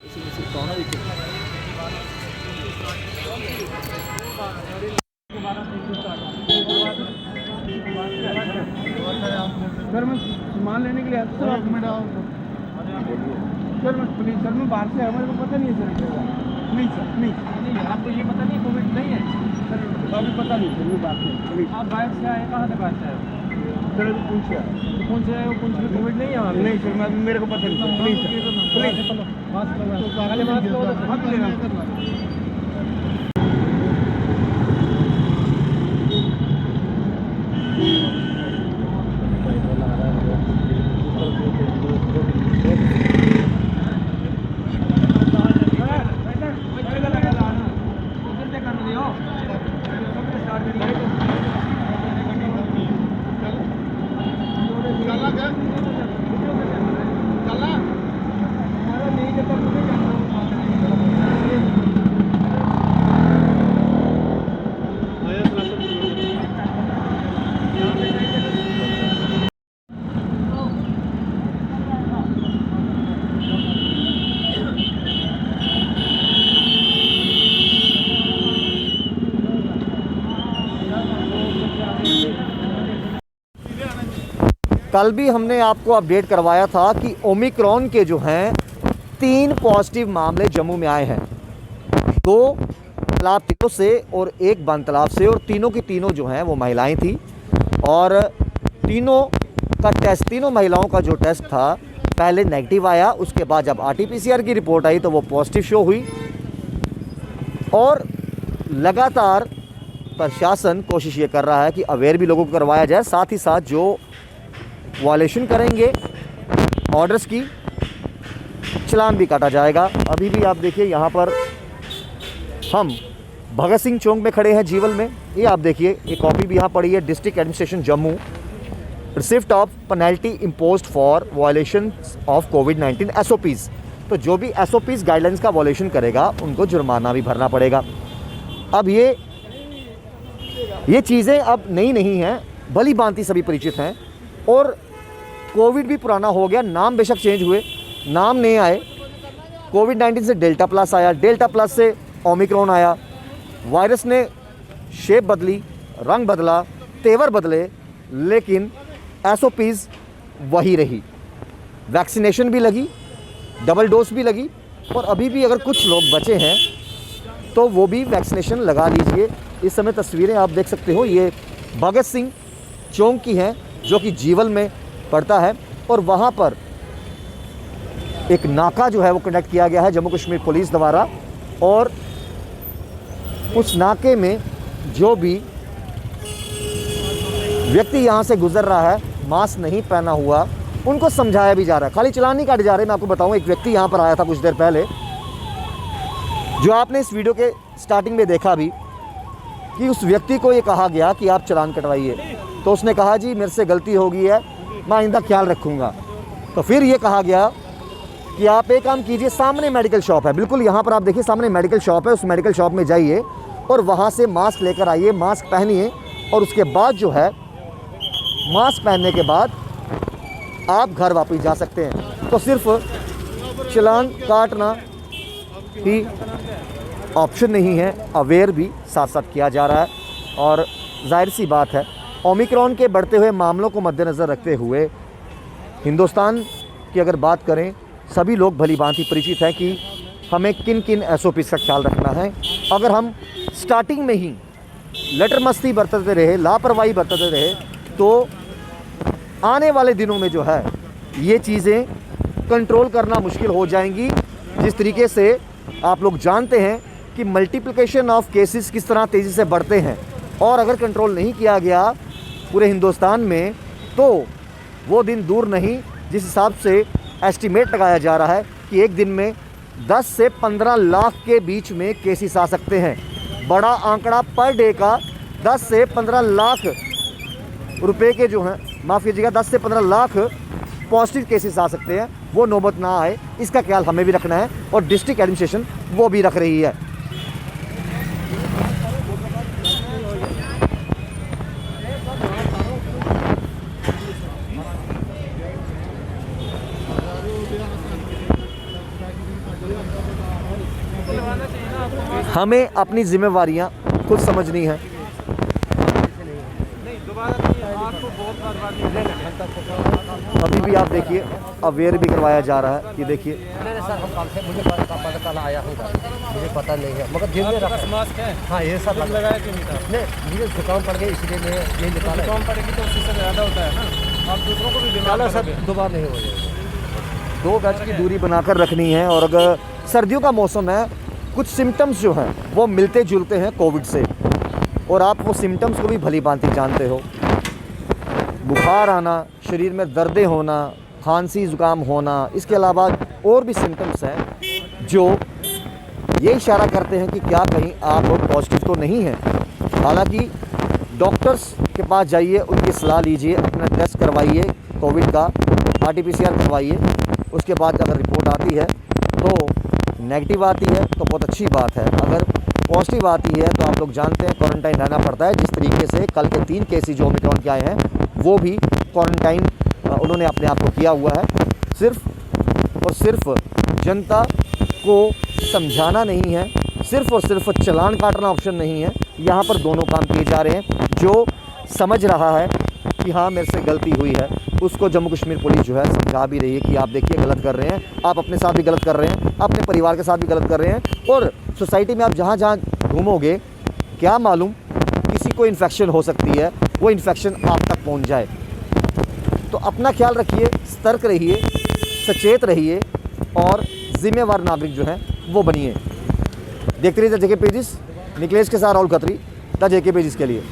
Sir मैं सामान लेने के लिए आया सर, सर मैं प्लीज सर मैं बाहर से आया, मेरे को पता नहीं है सर। नहीं सर नहीं, आपको ये पता नहीं कोविड नहीं है सर? अभी पता नहीं सर, मैं बाहर से प्लीज। आप बाहर से आए, कहाँ से बाहर से आए सर? पूछ से आए। पूछ से आए, पूछ में कोविड नहीं है? नहीं सर, मैं मेरे को पता नहीं sir, please sir please. Mask लगा, हाथ लेना। कल भी हमने आपको अपडेट करवाया था कि ओमिक्रॉन के जो हैं 3 पॉजिटिव मामले जम्मू में आए हैं। 2 तालाब तिलों से और 1 बंद तालाब से, और तीनों की तीनों जो हैं वो महिलाएं थी। और तीनों महिलाओं का जो टेस्ट था पहले नेगेटिव आया, उसके बाद जब RT-PCR की रिपोर्ट आई तो वो पॉजिटिव शो हुई। और लगातार प्रशासन कोशिश ये कर रहा है कि अवेयर भी लोगों को करवाया जाए, साथ ही साथ जो वायलेशन करेंगे ऑर्डर्स की चालान भी काटा जाएगा। अभी भी आप देखिए यहाँ पर हम भगत सिंह चौक में खड़े हैं जीवल में। ये आप देखिए एक कॉपी भी यहाँ पड़ी है, district administration Jammu receipt of penalty imposed for violation of covid SOPs। तो जो भी SOPs गाइडलाइंस का वायलेशन करेगा उनको जुर्माना भी भरना पड़ेगा। अब ये चीज़ें अब नई नहीं हैं, भली भांति सभी परिचित हैं। और कोविड भी पुराना हो गया, नाम बेशक चेंज हुए, नाम नहीं आए। कोविड-19 से डेल्टा प्लस आया, डेल्टा प्लस से ओमिक्रॉन आया, वायरस ने शेप बदली, रंग बदला, तेवर बदले, लेकिन SOPs वही रही। वैक्सीनेशन भी लगी, डबल डोज भी लगी, और अभी भी अगर कुछ लोग बचे हैं तो वो भी वैक्सीनेशन लगा लीजिए। इस समय तस्वीरें आप देख सकते हो, ये भगत सिंह चौक की हैं जो कि जीवल में पड़ता है। और वहाँ पर एक नाका जो है वो कंडक्ट किया गया है जम्मू कश्मीर पुलिस द्वारा, और उस नाके में जो भी व्यक्ति यहाँ से गुजर रहा है मास्क नहीं पहना हुआ, उनको समझाया भी जा रहा है, खाली चालान नहीं काटे जा रहे। मैं आपको बताऊँ, एक व्यक्ति यहाँ पर आया था कुछ देर पहले, जो आपने इस वीडियो के स्टार्टिंग में देखा भी, कि उस व्यक्ति को ये कहा गया कि आप चालान कटवाइए, तो उसने कहा जी मेरे से गलती हो गई है, मैं आइंदा ख्याल रखूँगा। तो फिर ये कहा गया कि आप एक काम कीजिए, सामने मेडिकल शॉप है, बिल्कुल यहाँ पर आप देखिए सामने मेडिकल शॉप है, उस मेडिकल शॉप में जाइए और वहाँ से मास्क लेकर आइए, मास्क पहनिए, और उसके बाद जो है मास्क पहनने के बाद आप घर वापस जा सकते हैं। तो सिर्फ चालान काटना ही ऑप्शन नहीं है, अवेयर भी साथ साथ किया जा रहा है। और जाहिर सी बात है, ओमिक्रॉन के बढ़ते हुए मामलों को मद्देनज़र रखते हुए हिंदुस्तान की अगर बात करें, सभी लोग भली भांति परिचित हैं कि हमें किन किन SOPs का ख्याल रखना है। अगर हम स्टार्टिंग में ही लटरमस्ती बरतते रहे, लापरवाही बरतते रहे, तो आने वाले दिनों में जो है ये चीज़ें कंट्रोल करना मुश्किल हो जाएंगी। जिस तरीके से आप लोग जानते हैं कि मल्टीप्लिकेशन ऑफ केसेस किस तरह तेज़ी से बढ़ते हैं, और अगर कंट्रोल नहीं किया गया पूरे हिंदुस्तान में तो वो दिन दूर नहीं जिस हिसाब से एस्टीमेट लगाया जा रहा है कि एक दिन में 10 से 15 लाख के बीच में केसेस आ सकते हैं। बड़ा आंकड़ा पर डे का 10 से 15 लाख रुपए के जो हैं, माफ़ कीजिएगा, 10 से 15 लाख पॉजिटिव केसेस आ सकते हैं। वो नौबत ना आए, इसका ख्याल हमें भी रखना है, और डिस्ट्रिक्ट एडमिनिस्ट्रेशन वो भी रख रही है। हमें अपनी जिम्मेवारियां खुद समझनी है। नहीं दोबारा नहीं, आपको बहुत बार अभी भी आप देखिए अवेयर भी करवाया जा रहा है। ये देखिए नहीं सर, हम कल से मुझे पता कल आया हूँ, मुझे पता नहीं है, मगर दिन में रखा। मास्क है। हाँ ये सर लगाया क्यों नहीं था? नहीं, मुझे जुकाम पड़ गया इसलिए मैं ये निकाला। जुकाम पड़ेगी तो उससे ज़्यादा होता है ना, आप दूसरों को भी बीमार निकाला सर, करोगे। दोबारा नहीं हो जाएगा। 2 गज की दूरी बनाकर रखनी है। और अगर सर्दियों का मौसम है, कुछ सिम्टम्स जो हैं वो मिलते जुलते हैं कोविड से, और आप वो सिम्टम्स को भी भली भांति जानते हो। बुखार आना, शरीर में दर्दें होना, खांसी ज़ुकाम होना, इसके अलावा और भी सिम्टम्स हैं जो ये इशारा करते हैं कि क्या कहीं आप पॉजिटिव तो नहीं हैं। हालांकि डॉक्टर्स के पास जाइए, उनकी सलाह लीजिए, अपना टेस्ट करवाइए कोविड का, RT-PCR करवाइए। उसके बाद अगर रिपोर्ट आती है तो नेगेटिव आती है तो बहुत अच्छी बात है, अगर पॉजिटिव आती है तो आप लोग जानते हैं क्वारंटाइन रहना पड़ता है। जिस तरीके से कल के 3 केसेस जो ओमिक्रॉन के आए हैं वो भी क्वारंटाइन उन्होंने अपने आप को किया हुआ है। सिर्फ और सिर्फ जनता को समझाना नहीं है, सिर्फ और सिर्फ चालान काटना ऑप्शन नहीं है। यहाँ पर दोनों काम किए जा रहे हैं। जो समझ रहा है कि हाँ मेरे से गलती हुई है, उसको जम्मू कश्मीर पुलिस जो है समझा भी रही है कि आप देखिए गलत कर रहे हैं, आप अपने साथ भी गलत कर रहे हैं, अपने परिवार के साथ भी गलत कर रहे हैं। और सोसाइटी में आप जहाँ जहाँ घूमोगे, क्या मालूम किसी को इन्फेक्शन हो सकती है, वो इन्फेक्शन आप तक पहुँच जाए। तो अपना ख्याल रखिए, सतर्क रहिए, सचेत रहिए और जिम्मेवार नागरिक जो हैं वो बनिए। देखते रहिए द JK पेजेस। निकलेश के साथ Rahul Khatri, the JK pages के लिए।